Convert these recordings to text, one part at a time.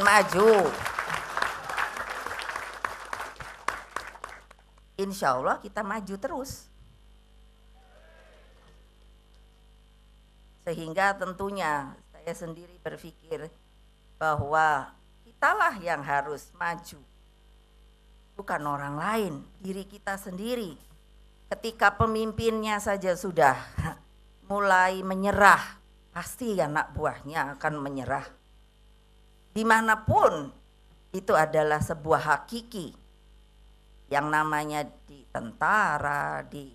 maju. Insya Allah kita maju terus. Sehingga tentunya saya sendiri berpikir bahwa kitalah yang harus maju. Bukan orang lain, diri kita sendiri. Ketika pemimpinnya saja sudah mulai menyerah, pasti anak buahnya akan menyerah. Dimanapun itu adalah sebuah hakiki. Yang namanya di tentara, di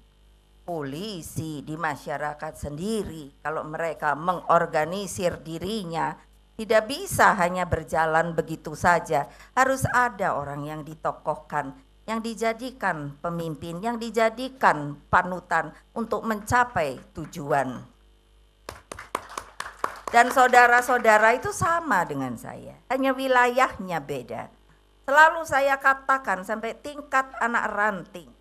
polisi, di masyarakat sendiri, kalau mereka mengorganisir dirinya, tidak bisa hanya berjalan begitu saja. Harus ada orang yang ditokohkan, yang dijadikan pemimpin, yang dijadikan panutan untuk mencapai tujuan. Dan saudara-saudara itu sama dengan saya, hanya wilayahnya beda. Selalu saya katakan sampai tingkat anak ranting,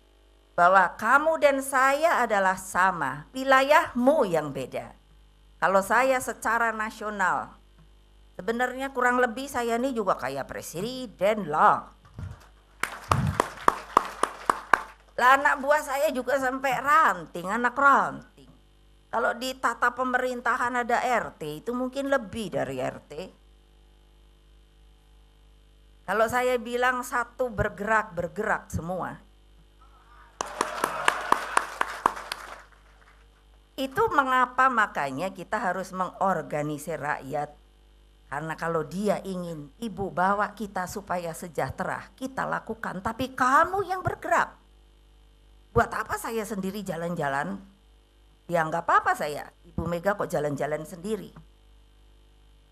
bahwa kamu dan saya adalah sama, wilayahmu yang beda. Kalau saya secara nasional, sebenarnya kurang lebih saya ini juga kayak presiden lah. Lah anak buah saya juga sampai ranting, anak ranting. Kalau di tata pemerintahan ada RT, itu mungkin lebih dari RT. Kalau saya bilang satu bergerak semua. Itu mengapa makanya kita harus mengorganisir rakyat. Karena kalau dia ingin ibu bawa kita supaya sejahtera, kita lakukan. Tapi kamu yang bergerak. Buat apa saya sendiri jalan-jalan? Ya nggak apa-apa saya, Ibu Mega kok jalan-jalan sendiri.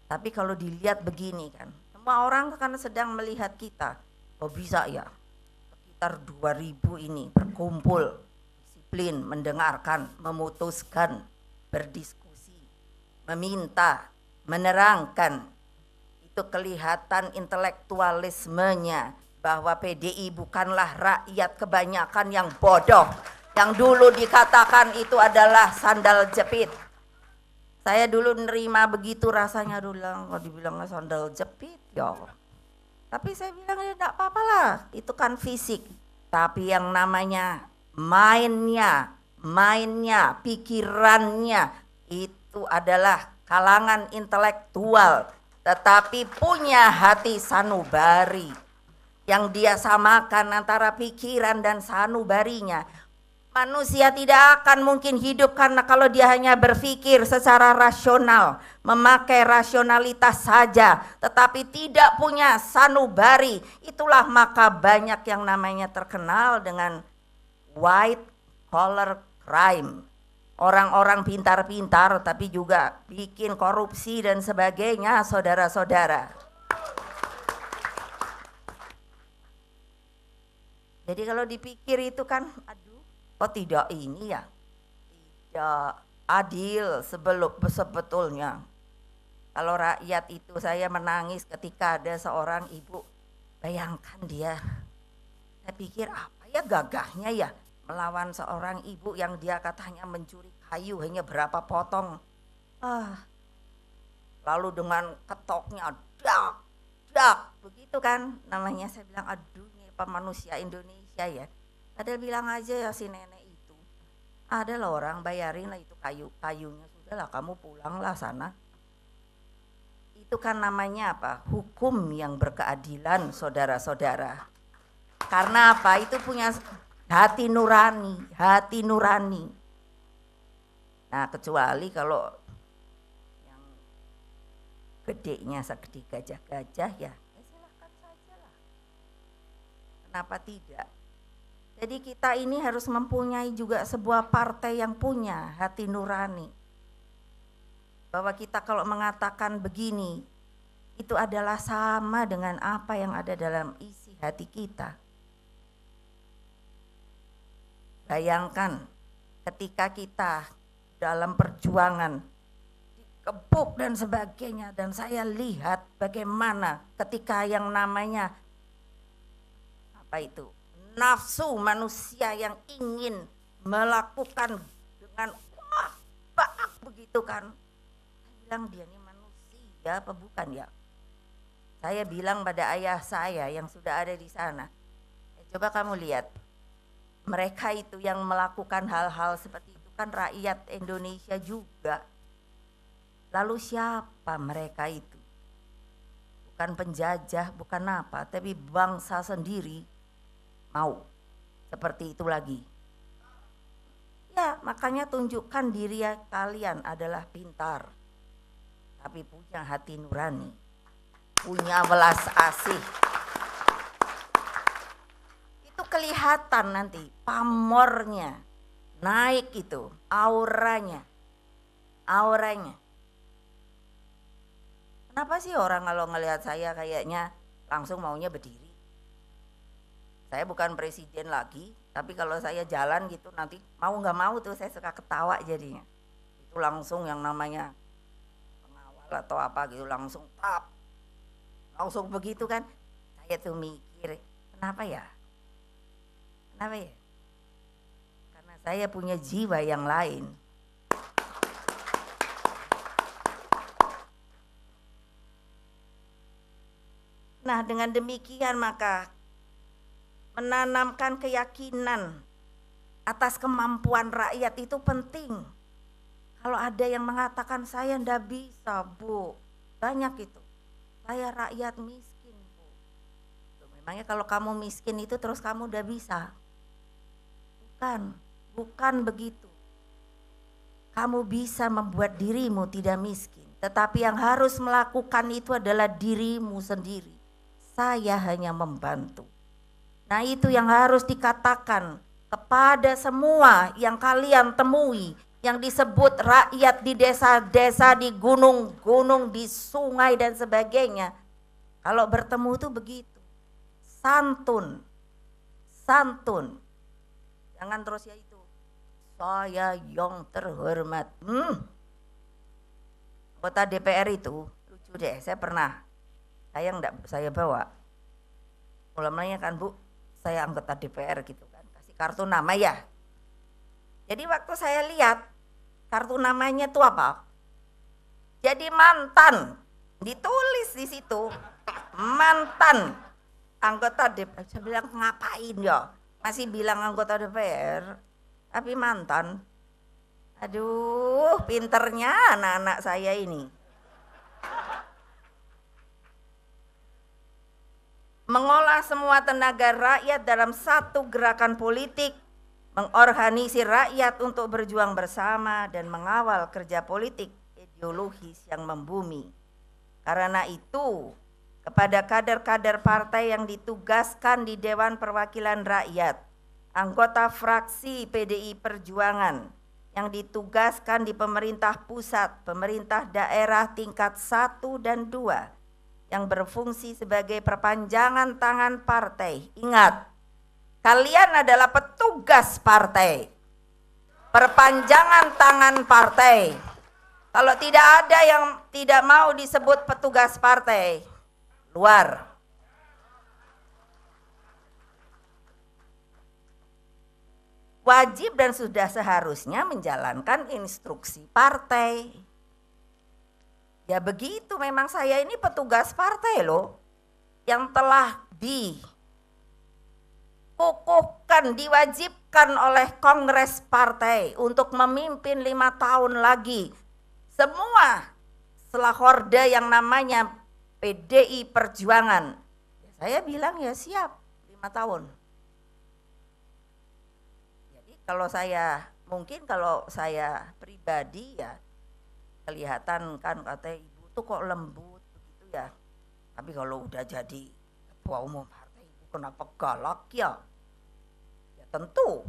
Tapi kalau dilihat begini kan, semua orang kan sedang melihat kita. Oh bisa ya, sekitar 2000 ini berkumpul, disiplin, mendengarkan, memutuskan, berdiskusi, meminta, menerangkan. Itu kelihatan intelektualismenya bahwa PDI bukanlah rakyat kebanyakan yang bodoh. Yang dulu dikatakan itu adalah sandal jepit. Saya dulu nerima begitu rasanya dulu, kalau dibilang sandal jepit ya. Tapi saya bilang ya enggak apa-apa lah, itu kan fisik. Tapi yang namanya mainnya, pikirannya itu adalah kalangan intelektual, tetapi punya hati sanubari. Yang dia samakan antara pikiran dan sanubarinya. Manusia tidak akan mungkin hidup karena kalau dia hanya berpikir secara rasional, memakai rasionalitas saja, tetapi tidak punya sanubari. Itulah maka banyak yang namanya terkenal dengan white collar crime. Orang-orang pintar-pintar tapi juga bikin korupsi dan sebagainya, saudara-saudara. Jadi kalau dipikir itu kan, oh tidak ini ya, tidak adil sebetulnya. Kalau rakyat itu saya menangis ketika ada seorang ibu, bayangkan dia, saya pikir apa ya gagahnya ya melawan seorang ibu yang dia katanya mencuri kayu hanya berapa potong. Lalu dengan ketoknya dak, begitu kan namanya. Saya bilang aduh ini apa manusia Indonesia ya. Ada bilang aja ya si nenek itu, ada lah orang bayarin lah itu kayunya, sudahlah kamu pulanglah sana. Itu kan namanya apa? Hukum yang berkeadilan, saudara-saudara. Karena apa? Itu punya hati nurani. Nah kecuali kalau yang gedenya segede gajah-gajah ya silahkan saja lah. Kenapa tidak? Jadi kita ini harus mempunyai juga sebuah partai yang punya hati nurani. Bahwa kita kalau mengatakan begini, itu adalah sama dengan apa yang ada dalam isi hati kita. Bayangkan ketika kita dalam perjuangan, dikebuk dan sebagainya, dan saya lihat bagaimana ketika yang namanya, apa itu? Nafsu manusia yang ingin melakukan dengan begitu kan. Saya bilang dia ini manusia apa bukan ya? Saya bilang pada ayah saya yang sudah ada di sana, coba kamu lihat, mereka itu yang melakukan hal-hal seperti itu kan rakyat Indonesia juga. Lalu siapa mereka itu? Bukan penjajah, bukan apa, tapi bangsa sendiri mau seperti itu lagi. Ya, makanya tunjukkan diri kalian adalah pintar, tapi punya hati nurani, punya welas asih. Itu kelihatan nanti pamornya naik, itu auranya. Kenapa sih orang kalau ngelihat saya kayaknya langsung maunya berdiri? Saya bukan presiden lagi, tapi kalau saya jalan gitu nanti mau nggak mau tuh saya suka ketawa jadinya. Itu langsung yang namanya pengawal atau apa gitu langsung tap, langsung begitu kan. Saya tuh mikir, kenapa ya? Karena saya punya jiwa yang lain. Nah, dengan demikian maka menanamkan keyakinan atas kemampuan rakyat itu penting. Kalau ada yang mengatakan saya ndak bisa, Bu, banyak itu. Saya rakyat miskin, Bu. Memangnya kalau kamu miskin itu terus kamu ndak bisa? Bukan begitu. Kamu bisa membuat dirimu tidak miskin, tetapi yang harus melakukan itu adalah dirimu sendiri. Saya hanya membantu. Nah, itu yang harus dikatakan kepada semua yang kalian temui, yang disebut rakyat di desa-desa, di gunung-gunung, di sungai dan sebagainya. Kalau bertemu itu begitu, santun. Jangan terus ya itu, saya yang terhormat. Anggota DPR itu lucu deh, saya bawa. Mulanya kan, Bu, saya anggota DPR gitu kan, kasih kartu nama ya. Jadi waktu saya lihat kartu namanya itu apa? Jadi mantan, ditulis di situ mantan anggota DPR. Saya bilang ngapain ya? Masih bilang anggota DPR, tapi mantan. Aduh, pinternya anak-anak saya ini. Mengolah semua tenaga rakyat dalam satu gerakan politik, mengorganisir rakyat untuk berjuang bersama dan mengawal kerja politik ideologis yang membumi. Karena itu, kepada kader-kader partai yang ditugaskan di Dewan Perwakilan Rakyat, anggota fraksi PDI Perjuangan yang ditugaskan di pemerintah pusat, pemerintah daerah tingkat 1 dan 2, yang berfungsi sebagai perpanjangan tangan partai. Ingat, kalian adalah petugas partai, perpanjangan tangan partai. Kalau tidak ada yang tidak mau disebut petugas partai, luar. Wajib dan sudah seharusnya menjalankan instruksi partai. Ya begitu, memang saya ini petugas partai loh, yang telah dikukuhkan, diwajibkan oleh Kongres Partai untuk memimpin 5 tahun lagi semua selahorda yang namanya PDI Perjuangan. Saya bilang ya siap 5 tahun. Jadi kalau saya pribadi ya kelihatan kan katanya ibu tuh kok lembut begitu ya. Tapi kalau udah jadi ketua umum partai ibu kenapa galak ya? Ya tentu.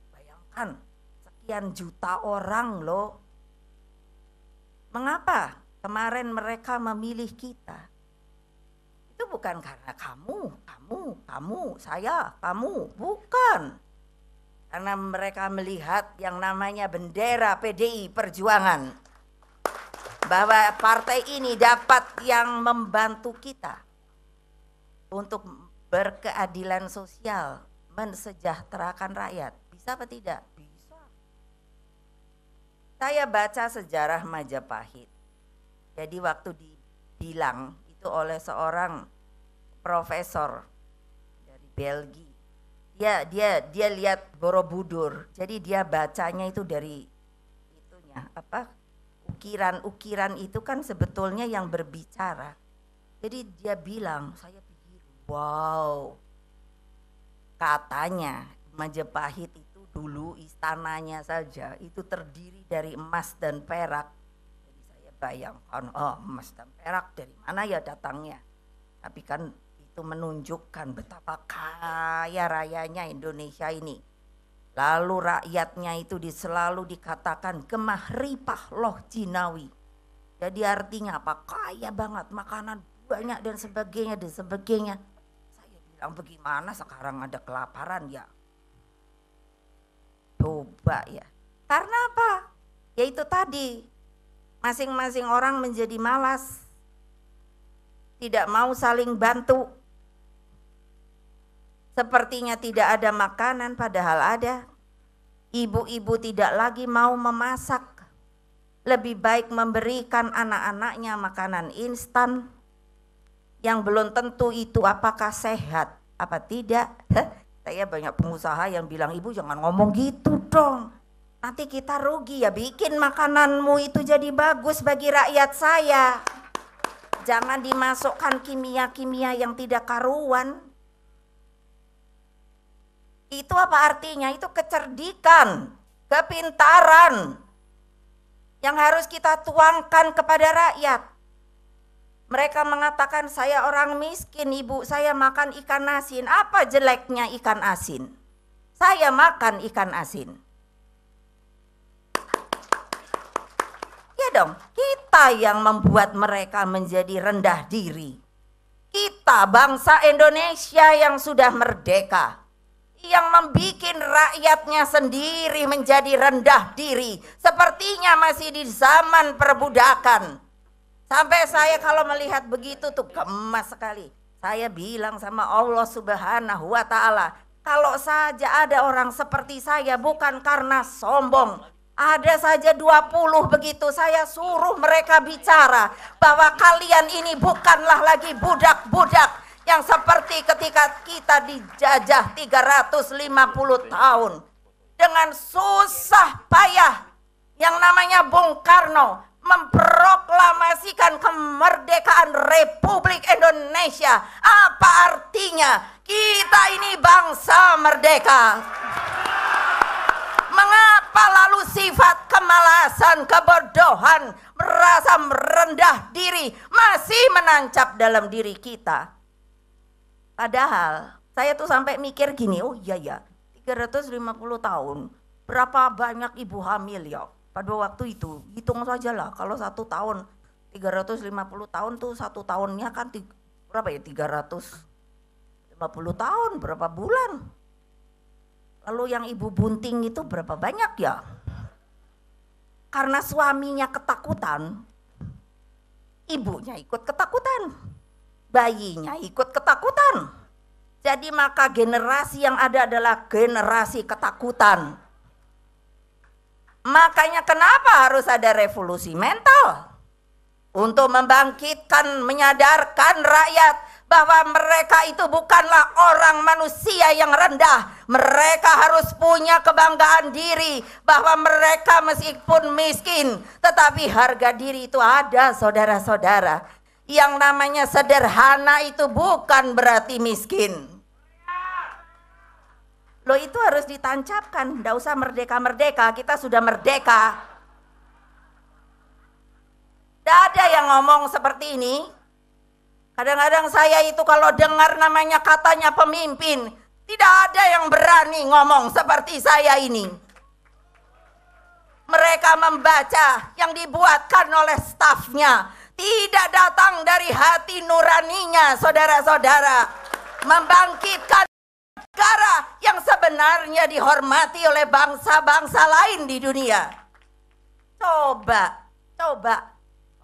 Bayangkan sekian juta orang loh. Mengapa kemarin mereka memilih kita? Itu bukan karena kamu, saya, kamu, bukan. Karena mereka melihat yang namanya bendera PDI Perjuangan, bahwa partai ini dapat yang membantu kita untuk berkeadilan sosial, mensejahterakan rakyat. Bisa apa tidak? Bisa. Saya baca sejarah Majapahit. Jadi waktu dibilang itu oleh seorang profesor dari Belgia. Dia lihat Borobudur. Jadi dia bacanya itu dari itunya apa? Ukiran-ukiran itu kan sebetulnya yang berbicara. Jadi dia bilang, saya pikir, wow. Katanya Majapahit itu dulu istananya saja itu terdiri dari emas dan perak. Jadi saya bayangkan, oh emas dan perak dari mana ya datangnya. Tapi kan itu menunjukkan betapa kaya rayanya Indonesia ini. Lalu rakyatnya itu selalu dikatakan gemah ripah loh Jinawi. Jadi artinya apa? Kaya banget, makanan banyak dan sebagainya dan sebagainya. Saya bilang bagaimana sekarang ada kelaparan ya? Coba ya. Karena apa? Ya itu tadi, masing-masing orang menjadi malas, tidak mau saling bantu. Sepertinya tidak ada makanan padahal ada. Ibu-ibu tidak lagi mau memasak. Lebih baik memberikan anak-anaknya makanan instan yang belum tentu itu apakah sehat apa tidak. Saya banyak pengusaha yang bilang, ibu jangan ngomong gitu dong. Nanti kita rugi ya, bikin makananmu itu jadi bagus bagi rakyat saya. Jangan dimasukkan kimia-kimia yang tidak karuan. Itu apa artinya? Itu kecerdikan, kepintaran yang harus kita tuangkan kepada rakyat. Mereka mengatakan saya orang miskin, ibu saya makan ikan asin. Apa jeleknya ikan asin? Saya makan ikan asin. Ya dong, kita yang membuat mereka menjadi rendah diri. Kita bangsa Indonesia yang sudah merdeka, yang membikin rakyatnya sendiri menjadi rendah diri, sepertinya masih di zaman perbudakan. Sampai saya kalau melihat begitu tuh gemas sekali. Saya bilang sama Allah Subhanahu wa Ta'ala, kalau saja ada orang seperti saya, bukan karena sombong, ada saja 20 begitu, saya suruh mereka bicara bahwa kalian ini bukanlah lagi budak-budak yang seperti ketika kita dijajah 350 tahun dengan susah payah. Yang namanya Bung Karno memproklamasikan kemerdekaan Republik Indonesia. Apa artinya? Kita ini bangsa merdeka. Mengapa lalu sifat kemalasan, kebodohan, merasa merendah diri masih menancap dalam diri kita? Padahal saya tuh sampai mikir gini, oh iya ya, 350 tahun, berapa banyak ibu hamil ya pada waktu itu. Hitung saja lah, kalau 1 tahun 350 tahun tuh 1 tahunnya kan berapa ya, 350 tahun, berapa bulan. Lalu yang ibu bunting itu berapa banyak ya? Karena suaminya ketakutan, ibunya ikut ketakutan, bayinya ikut ketakutan. Jadi maka generasi yang ada adalah generasi ketakutan. Makanya kenapa harus ada revolusi mental? Untuk membangkitkan, menyadarkan rakyat bahwa mereka itu bukanlah orang manusia yang rendah. Mereka harus punya kebanggaan diri bahwa mereka meskipun miskin, tetapi harga diri itu ada, saudara-saudara. Yang namanya sederhana itu bukan berarti miskin. Loh, itu harus ditancapkan, tidak usah merdeka-merdeka, kita sudah merdeka. Tidak ada yang ngomong seperti ini. Kadang-kadang saya itu kalau dengar namanya katanya pemimpin, tidak ada yang berani ngomong seperti saya ini. Mereka membaca yang dibuatkan oleh stafnya, tidak datang dari hati nuraninya, saudara-saudara. Membangkitkan negara yang sebenarnya dihormati oleh bangsa-bangsa lain di dunia. Coba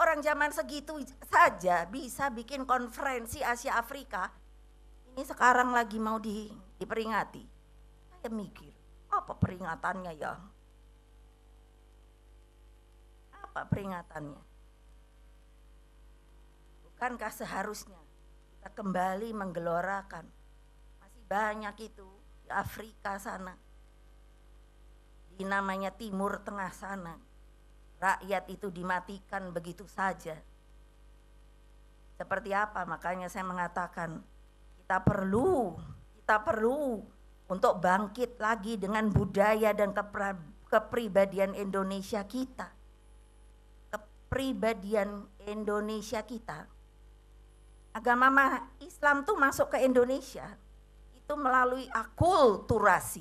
orang zaman segitu saja bisa bikin konferensi Asia Afrika. Ini sekarang lagi mau diperingati. Saya mikir, apa peringatannya ya? Apa peringatannya? Bukankah seharusnya kita kembali menggelorakan? Masih banyak itu di Afrika sana, di namanya Timur Tengah sana, rakyat itu dimatikan begitu saja. Seperti apa? Makanya saya mengatakan kita perlu untuk bangkit lagi dengan budaya dan kepribadian Indonesia kita. Kepribadian Indonesia kita. Agama Islam tuh masuk ke Indonesia itu melalui akulturasi.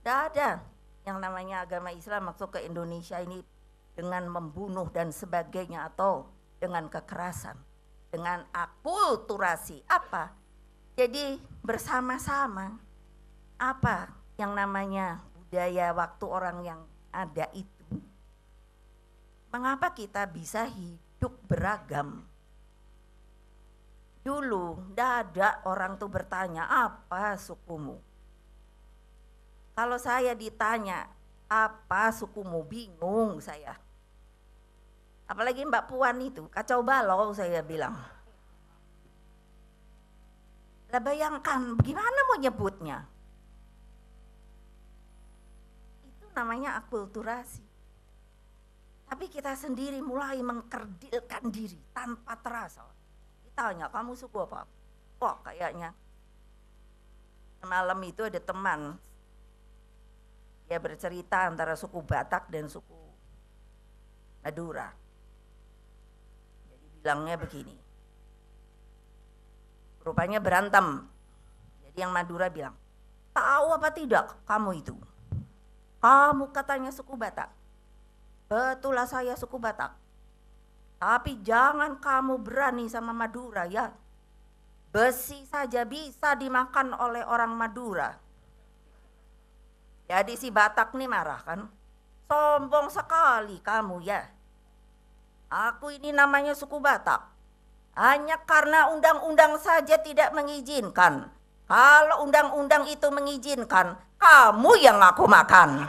Tidak ada yang namanya agama Islam masuk ke Indonesia ini dengan membunuh dan sebagainya atau dengan kekerasan. Dengan akulturasi. Apa? Jadi bersama-sama apa yang namanya budaya waktu orang yang ada itu. Mengapa kita bisa hidup beragam? Dulu tidak ada orang tuh bertanya apa sukumu. Kalau saya ditanya apa sukumu, bingung saya. Apalagi Mbak Puan itu kacau balau saya bilang. Lah bayangkan gimana mau nyebutnya. Itu namanya akulturasi. Tapi kita sendiri mulai mengkerdilkan diri tanpa terasa. Ditanya, kamu suku apa? Wah kayaknya malam itu ada teman, dia bercerita antara suku Batak dan suku Madura. Jadi bilangnya begini, rupanya berantem. Jadi yang Madura bilang, tahu apa tidak kamu itu? Kamu katanya suku Batak. Betul lah saya suku Batak. Tapi jangan kamu berani sama Madura ya. Besi saja bisa dimakan oleh orang Madura. Jadi si Batak nih marah kan. Sombong sekali kamu ya. Aku ini namanya suku Batak. Hanya karena undang-undang saja tidak mengizinkan. Kalau undang-undang itu mengizinkan, kamu yang aku makan.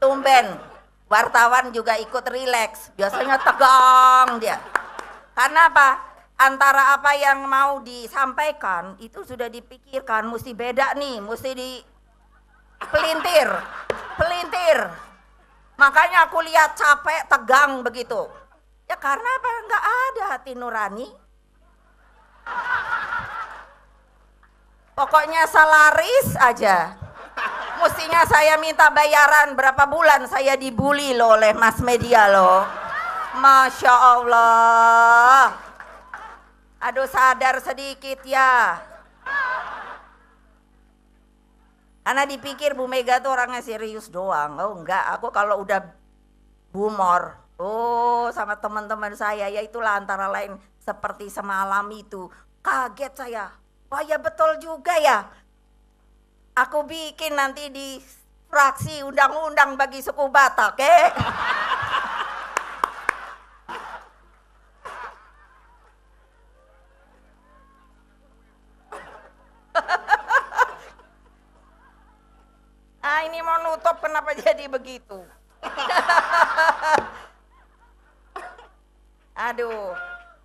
Tumben, wartawan juga ikut rileks. Biasanya tegang dia. Karena apa? Antara apa yang mau disampaikan itu sudah dipikirkan, mesti beda nih, mesti pelintir. Makanya aku lihat capek, tegang begitu. Ya karena apa? Enggak ada hati nurani. Pokoknya salaris aja. Mestinya saya minta bayaran berapa bulan saya dibully loh oleh mass media loh. Masya Allah. Aduh sadar sedikit ya. Karena dipikir Bu Mega tuh orangnya serius doang. Oh enggak, aku kalau udah humor. Oh sama teman-teman saya ya itulah antara lain seperti semalam itu. Kaget saya. Wah ya betul juga ya. Aku bikin nanti di fraksi undang-undang bagi suku Batak, Ah ini mau nutup kenapa jadi begitu? Aduh,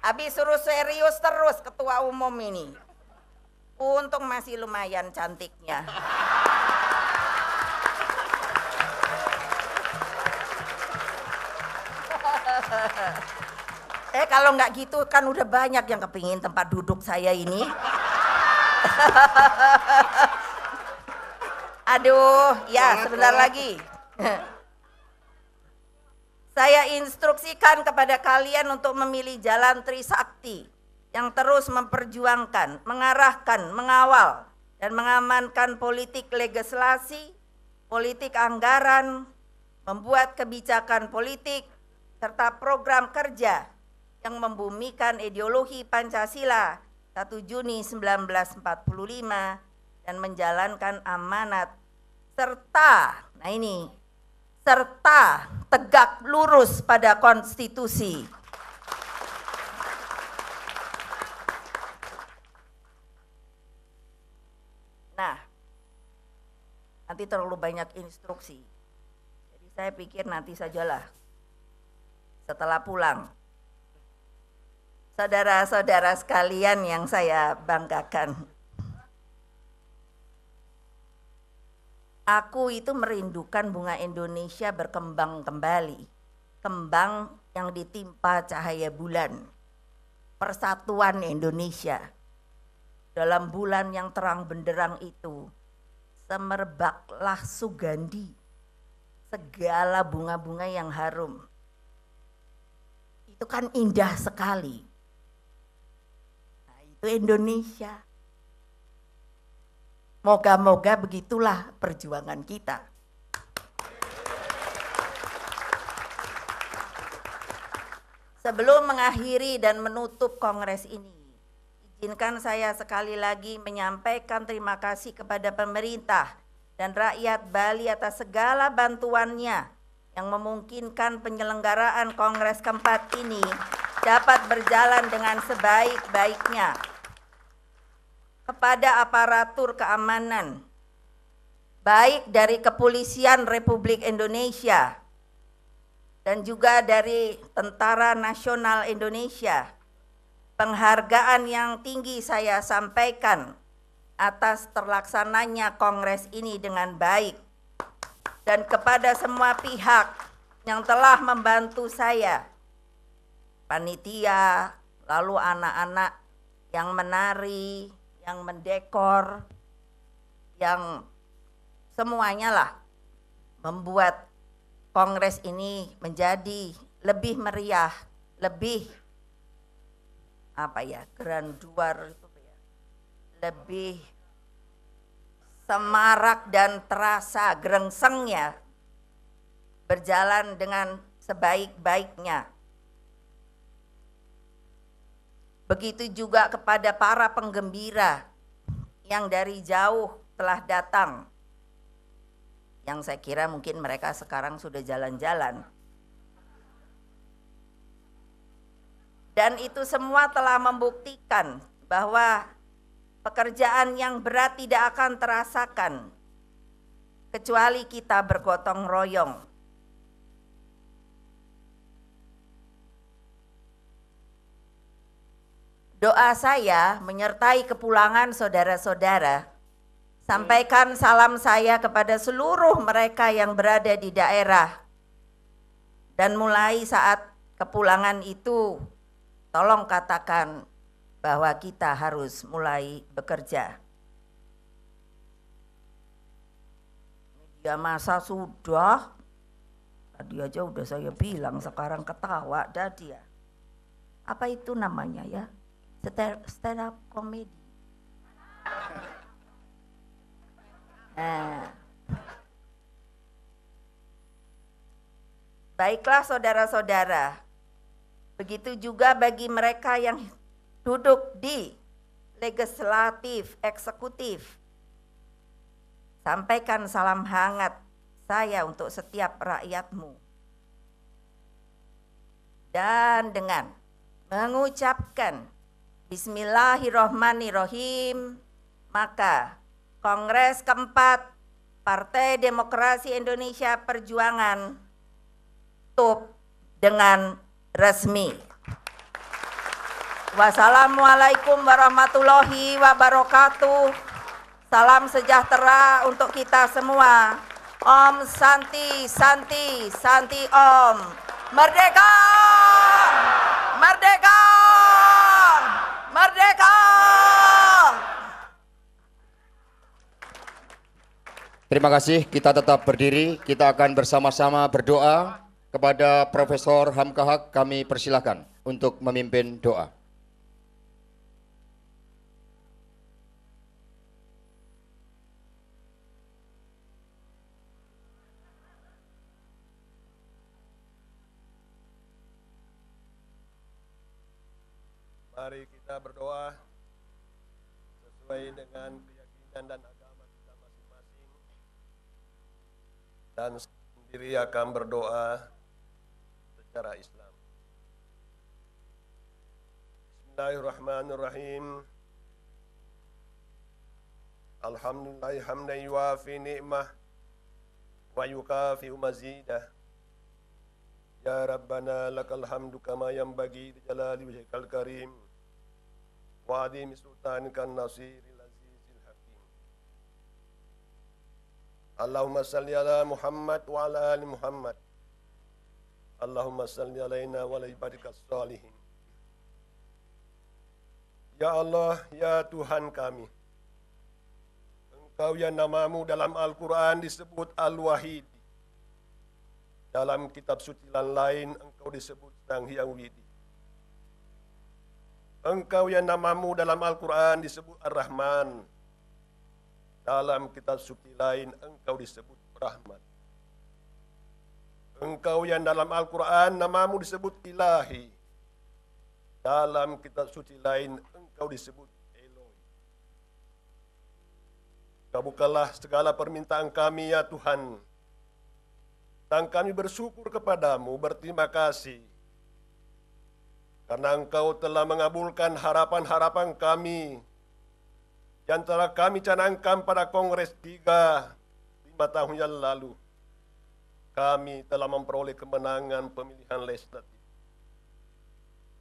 habis suruh serius terus ketua umum ini. Untung masih lumayan cantiknya. Kalau nggak gitu kan udah banyak yang kepingin tempat duduk saya ini. Aduh, ya sebentar lagi. Saya instruksikan kepada kalian untuk memilih jalan Trisakti yang terus memperjuangkan, mengarahkan, mengawal, dan mengamankan politik legislasi, politik anggaran, membuat kebijakan politik, serta program kerja yang membumikan ideologi Pancasila 1 Juni 1945 dan menjalankan amanat serta tegak lurus pada konstitusi nanti terlalu banyak instruksi. Jadi saya pikir nanti sajalah setelah pulang. Saudara-saudara sekalian yang saya banggakan, aku itu merindukan bunga Indonesia berkembang kembali, kembang yang ditimpa cahaya bulan, persatuan Indonesia. Dalam bulan yang terang benderang itu, semerbaklah Sugandi, segala bunga-bunga yang harum. Itu kan indah sekali. Nah, itu Indonesia. Moga-moga begitulah perjuangan kita. Sebelum mengakhiri dan menutup kongres ini, izinkan saya sekali lagi menyampaikan terima kasih kepada pemerintah dan rakyat Bali atas segala bantuannya yang memungkinkan penyelenggaraan kongres keempat ini dapat berjalan dengan sebaik-baiknya. Kepada aparatur keamanan, baik dari Kepolisian Republik Indonesia dan juga dari Tentara Nasional Indonesia, penghargaan yang tinggi saya sampaikan atas terlaksananya kongres ini dengan baik. Dan kepada semua pihak yang telah membantu saya, panitia, lalu anak-anak yang menari, yang mendekor, yang semuanya lah membuat kongres ini menjadi lebih meriah, lebih granduar itu ya, lebih semarak dan terasa gerengsengnya, berjalan dengan sebaik-baiknya. Begitu juga kepada para penggembira yang dari jauh telah datang, yang saya kira mungkin mereka sekarang sudah jalan-jalan. Dan itu semua telah membuktikan bahwa pekerjaan yang berat tidak akan terasakan kecuali kita bergotong royong. Doa saya menyertai kepulangan saudara-saudara. Sampaikan salam saya kepada seluruh mereka yang berada di daerah. Dan mulai saat kepulangan itu, tolong katakan bahwa kita harus mulai bekerja. Media massa sudah, tadi aja udah saya bilang, sekarang ketawa dah dia. Apa itu namanya ya? Stand up comedy. Nah, baiklah saudara-saudara, begitu juga bagi mereka yang duduk di legislatif, eksekutif. Sampaikan salam hangat saya untuk setiap rakyatmu. Dan dengan mengucapkan Bismillahirrohmanirrohim, maka Kongres keempat Partai Demokrasi Indonesia Perjuangan tutup dengan resmi. Wassalamualaikum warahmatullahi wabarakatuh. Salam sejahtera untuk kita semua. Om Santi, Santi, Santi Om. Merdeka! Merdeka! Merdeka! Terima kasih, kita tetap berdiri, kita akan bersama-sama berdoa. Kepada Profesor Hamka Haq kami persilahkan untuk memimpin doa. Mari kita berdoa sesuai dengan keyakinan dan agama kita masing-masing, dan sendiri akan berdoa secara Islam. Bismillahirrahmanirrahim. Alhamdulillah hamdan yuafi ni'mah wa yukafi'u mazidah. Ya Rabbana lakal hamdu kama yanbaghi li jalali wajhikal karim wa adhimi sultanikal nasiril azizil hakim. Allahumma salli ala Muhammad wa ala ali Muhammad. Allahumma salli alaina wa ala ibadikas salihin. Ya Allah, ya Tuhan kami, Engkau yang namamu dalam Al-Quran disebut Al-Wahid. Dalam kitab suci lain Engkau disebut Sang Hyang Widi. Engkau yang namamu dalam Al-Quran disebut Ar-Rahman. Dalam kitab suci lain Engkau disebut Rahman. Engkau yang dalam Al-Quran namamu disebut Ilahi. Dalam kitab suci lain Engkau disebut Eloi. Kabulkanlah segala permintaan kami ya Tuhan. Dan kami bersyukur kepadamu, berterima kasih. Karena Engkau telah mengabulkan harapan-harapan kami yang telah kami canangkan pada Kongres 5 tahun yang lalu. Kami telah memperoleh kemenangan pemilihan legislatif.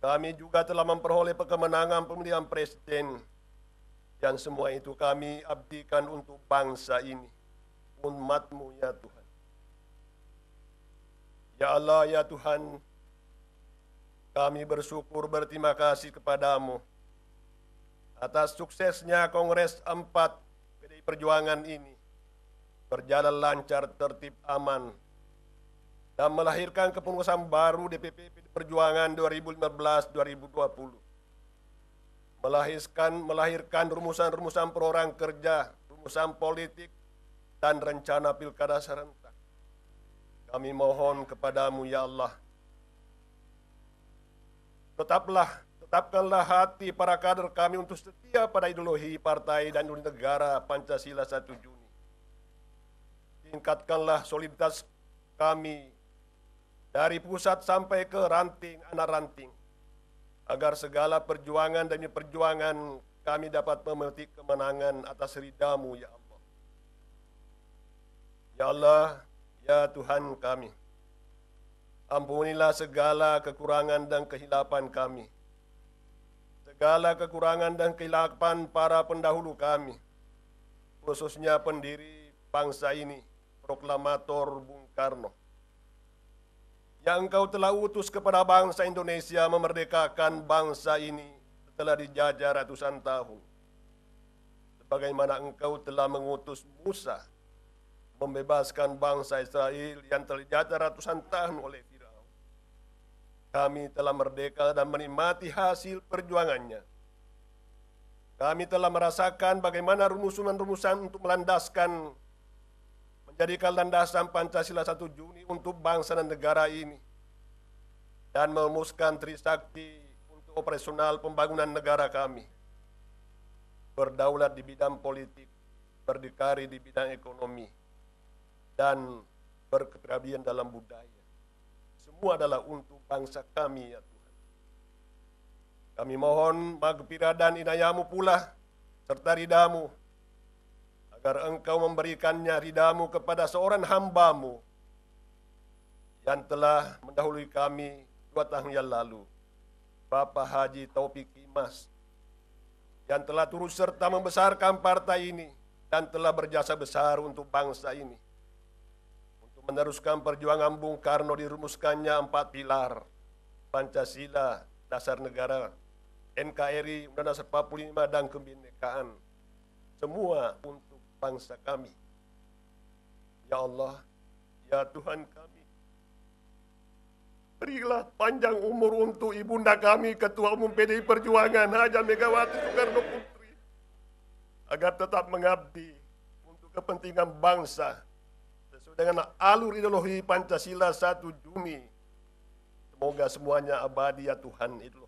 Kami juga telah memperoleh kemenangan pemilihan presiden. Dan semua itu kami abdikan untuk bangsa ini, umat-Mu ya Tuhan. Ya Allah, ya Tuhan, kami bersyukur berterima kasih kepadamu atas suksesnya Kongres 4 PDI Perjuangan ini berjalan lancar, tertib, aman, dan melahirkan kepengurusan baru DPP PDI Perjuangan 2015-2020. Melahirkan rumusan-rumusan program kerja, rumusan politik, dan rencana pilkada serentak. Kami mohon kepadamu ya Allah, tetapkanlah hati para kader kami untuk setia pada ideologi partai dan negara Pancasila 1 Juni. Tingkatkanlah soliditas kami dari pusat sampai ke ranting, anak ranting, agar segala perjuangan demi perjuangan kami dapat memetik kemenangan atas ridha-Mu ya Allah. Ya Allah, ya Tuhan kami, ampunilah segala kekurangan dan kehilapan kami, segala kekurangan dan kehilapan para pendahulu kami, khususnya pendiri bangsa ini, Proklamator Bung Karno, yang Engkau telah utus kepada bangsa Indonesia memerdekakan bangsa ini setelah dijajah ratusan tahun. Sebagaimana Engkau telah mengutus Musa membebaskan bangsa Israel yang telah dijajah ratusan tahun oleh Firaun. Kami telah merdeka dan menikmati hasil perjuangannya. Kami telah merasakan bagaimana rumusan-rumusan untuk menjadikan landasan Pancasila 1 Juni untuk bangsa dan negara ini, dan merumuskan Trisakti untuk operasional pembangunan negara kami, berdaulat di bidang politik, berdikari di bidang ekonomi, dan berkepribadian dalam budaya. Semua adalah untuk bangsa kami ya Tuhan. Kami mohon maghfirah dan inayah-Mu pula, serta ridha-Mu, agar Engkau memberikannya ridha-Mu kepada seorang hamba-Mu yang telah mendahului kami 2 tahun yang lalu, Bapak Haji Taufik Kimas, yang telah turut serta membesarkan partai ini dan telah berjasa besar untuk bangsa ini, untuk meneruskan perjuangan Bung Karno dirumuskannya 4 pilar, Pancasila, dasar negara, NKRI, Undang-Undang Dasar 45, dan kebinekaan, semua untuk bangsa kami. Ya Allah, ya Tuhan kami, berilah panjang umur untuk ibunda kami, Ketua Umum PDI Perjuangan Haja Megawati Soekarno Putri, agar tetap mengabdi untuk kepentingan bangsa sesuai dengan alur ideologi Pancasila 1 Juni. Semoga semuanya abadi ya Tuhan. Itu